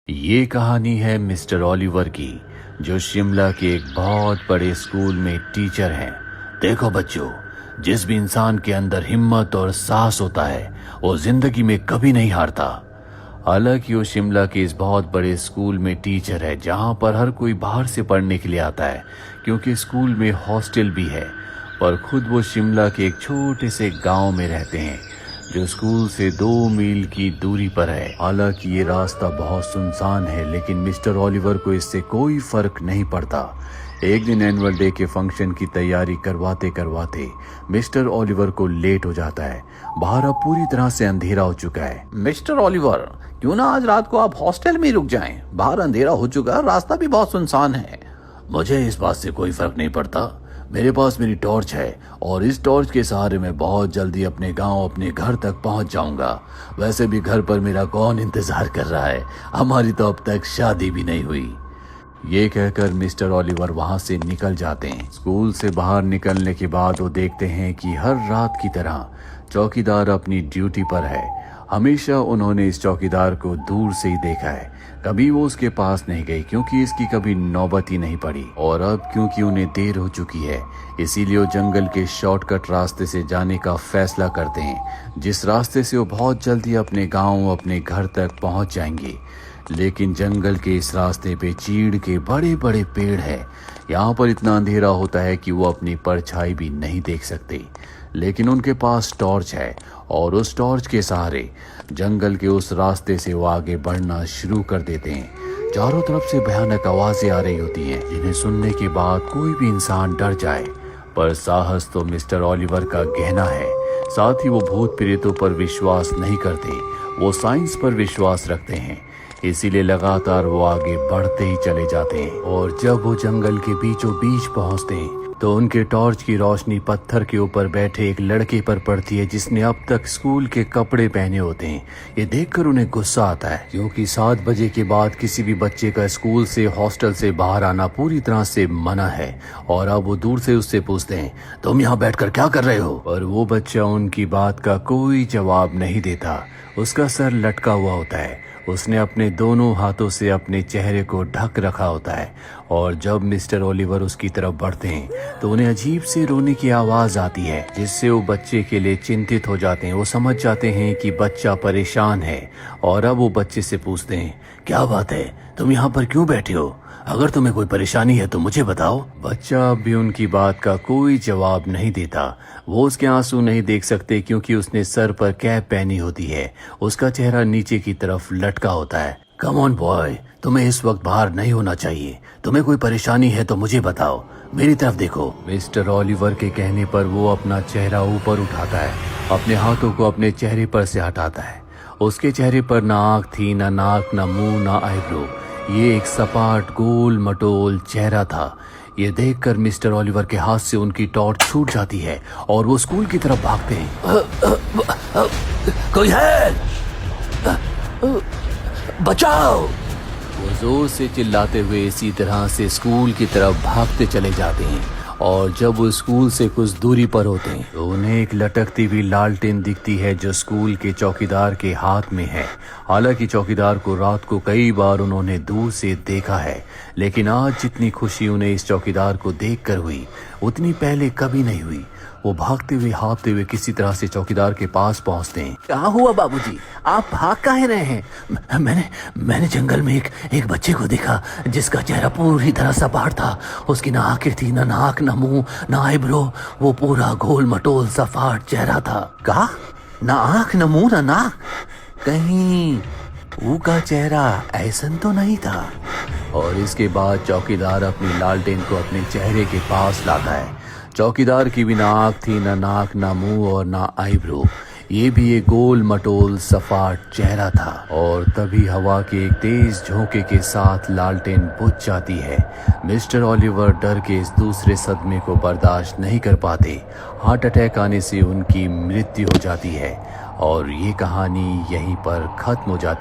ये कहानी है मिस्टर ओलिवर की, जो शिमला के एक बहुत बड़े स्कूल में टीचर हैं। देखो बच्चों, जिस भी इंसान के अंदर हिम्मत और साहस होता है वो जिंदगी में कभी नहीं हारता। हालांकि वो शिमला के इस बहुत बड़े स्कूल में टीचर है, जहाँ पर हर कोई बाहर से पढ़ने के लिए आता है, क्योंकि स्कूल में हॉस्टल भी है। पर खुद वो शिमला के एक छोटे से गांव में रहते हैं, जो स्कूल से 2 मील की दूरी पर है। हालांकि ये रास्ता बहुत सुनसान है, लेकिन मिस्टर ओलिवर को इससे कोई फर्क नहीं पड़ता। एक दिन एनुअल डे के फंक्शन की तैयारी करवाते करवाते मिस्टर ओलिवर को लेट हो जाता है। बाहर अब पूरी तरह से अंधेरा हो चुका है। मिस्टर ओलिवर, क्यों ना आज रात को आप हॉस्टल में रुक जाएं? बाहर अंधेरा हो चुका, रास्ता भी बहुत सुनसान है। मुझे इस बात से कोई फर्क नहीं पड़ता। मेरे पास मेरी टॉर्च है और इस टॉर्च के सहारे मैं बहुत जल्दी अपने गांव, अपने घर तक पहुंच जाऊंगा। वैसे भी घर पर मेरा कौन इंतजार कर रहा है, हमारी तो अब तक शादी भी नहीं हुई। ये कहकर मिस्टर ओलिवर वहां से निकल जाते हैं। स्कूल से बाहर निकलने के बाद वो देखते हैं कि हर रात की तरह चौकीदार अपनी ड्यूटी पर है। हमेशा उन्होंने इस चौकीदार को दूर से ही देखा है, कभी वो उसके पास नहीं गई, क्योंकि इसकी कभी नौबत ही नहीं पड़ी। और अब क्योंकि उन्हें देर हो चुकी है, इसीलिए वो जंगल के शॉर्टकट रास्ते से जाने का फैसला करते हैं, जिस रास्ते से वो बहुत जल्दी अपने गांव, अपने घर तक पहुंच जाएंगे। लेकिन जंगल के इस रास्ते पे चीड़ के बड़े बड़े पेड़ है। यहाँ पर इतना अंधेरा होता है कि वो अपनी परछाई भी नहीं देख सकते। लेकिन उनके पास टॉर्च है और उस टॉर्च के सहारे जंगल के उस रास्ते से वो आगे बढ़ना शुरू कर देते हैं। चारों तरफ से भयानक आवाजें आ रही होती हैं, जिन्हें सुनने के बाद कोई भी इंसान डर जाए। पर साहस तो मिस्टर ओलिवर का गहना है। साथ ही वो भूत प्रेतों पर विश्वास नहीं करते, वो साइंस पर विश्वास रखते हैं। इसीलिए लगातार वो आगे बढ़ते ही चले जाते हैं। और जब वो जंगल के बीचों बीच पहुंचते हैं तो उनके टॉर्च की रोशनी पत्थर के ऊपर बैठे एक लड़के पर पड़ती है, जिसने अब तक स्कूल के कपड़े पहने होते हैं। ये देखकर उन्हें गुस्सा आता है, क्योंकि 7 बजे के बाद किसी भी बच्चे का स्कूल से, हॉस्टल से बाहर आना पूरी तरह से मना है। और अब वो दूर से उससे पूछते हैं, तुम यहाँ बैठकर क्या कर रहे हो? पर वो बच्चा उनकी बात का कोई जवाब नहीं देता। उसका सर लटका हुआ होता है, उसने अपने दोनों हाथों से अपने चेहरे को ढक रखा होता है। और जब मिस्टर ओलिवर उसकी तरफ बढ़ते हैं तो उन्हें अजीब से रोने की आवाज आती है, जिससे वो बच्चे के लिए चिंतित हो जाते हैं। वो समझ जाते हैं कि बच्चा परेशान है। और अब वो बच्चे से पूछते हैं, क्या बात है, तुम यहाँ पर क्यों बैठे हो? अगर तुम्हें कोई परेशानी है तो मुझे बताओ। बच्चा अब भी उनकी बात का कोई जवाब नहीं देता। वो उसके आंसू नहीं देख सकते, क्योंकि उसने सर पर कैप पहनी होती है। उसका चेहरा नीचे की तरफ लटका होता है। कम ऑन बॉय, तुम्हें इस वक्त बाहर नहीं होना चाहिए। तुम्हें कोई परेशानी है तो मुझे बताओ, मेरी तरफ देखो। मिस्टर ओलिवर के कहने पर वो अपना चेहरा ऊपर उठाता है, अपने हाथों को अपने चेहरे पर से हटाता है। उसके चेहरे पर ना आँख थी, ना नाक, ना मुंह, ना आईब्रो। ये एक सपाट गोल मटोल चेहरा था। ये देखकर मिस्टर ओलिवर के हाथ से उनकी टॉर्च छूट जाती है और वो स्कूल की तरफ भागते हैं। कोई है? बचाओ! वो जोर से चिल्लाते हुए इसी तरह से स्कूल की तरफ भागते चले जाते हैं। और जब वो स्कूल से कुछ दूरी पर होते हैं तो उन्हें एक लटकती हुई लालटेन दिखती है, जो स्कूल के चौकीदार के हाथ में है। हालांकि चौकीदार को रात को कई बार उन्होंने दूर से देखा है, लेकिन आज जितनी खुशी उन्हें इस चौकीदार को देखकर हुई, उतनी पहले कभी नहीं हुई। वो भागते हुए, हाँफते हुए किसी तरह से चौकीदार के पास पहुंचते हैं। क्या हुआ बाबूजी, आप भाग काहे रहे हैं? मैंने जंगल में एक बच्चे को देखा, जिसका चेहरा पूरी तरह सपाट था। उसकी ना आंखें थी, ना नाक, ना मुंह, ना आईब्रो। वो पूरा गोल मटोल सपाट चेहरा था। का? ना आंख, ना मुंह, ना नाक? कहीं ऊ का चेहरा ऐसन तो नहीं था। और इसके बाद चौकीदार अपनी लालटेन को अपने चेहरे के पास लाता है। चौकीदार की भी ना आँख थी, ना नाक, ना मुंह और ना आईब्रो। ये भी एक गोल मटोल सपाट चेहरा था। और तभी हवा के एक तेज झोंके के साथ लालटेन बुझ जाती है। मिस्टर ओलिवर डर के इस दूसरे सदमे को बर्दाश्त नहीं कर पाते। हार्ट अटैक आने से उनकी मृत्यु हो जाती है। और ये कहानी यहीं पर खत्म हो जाती है।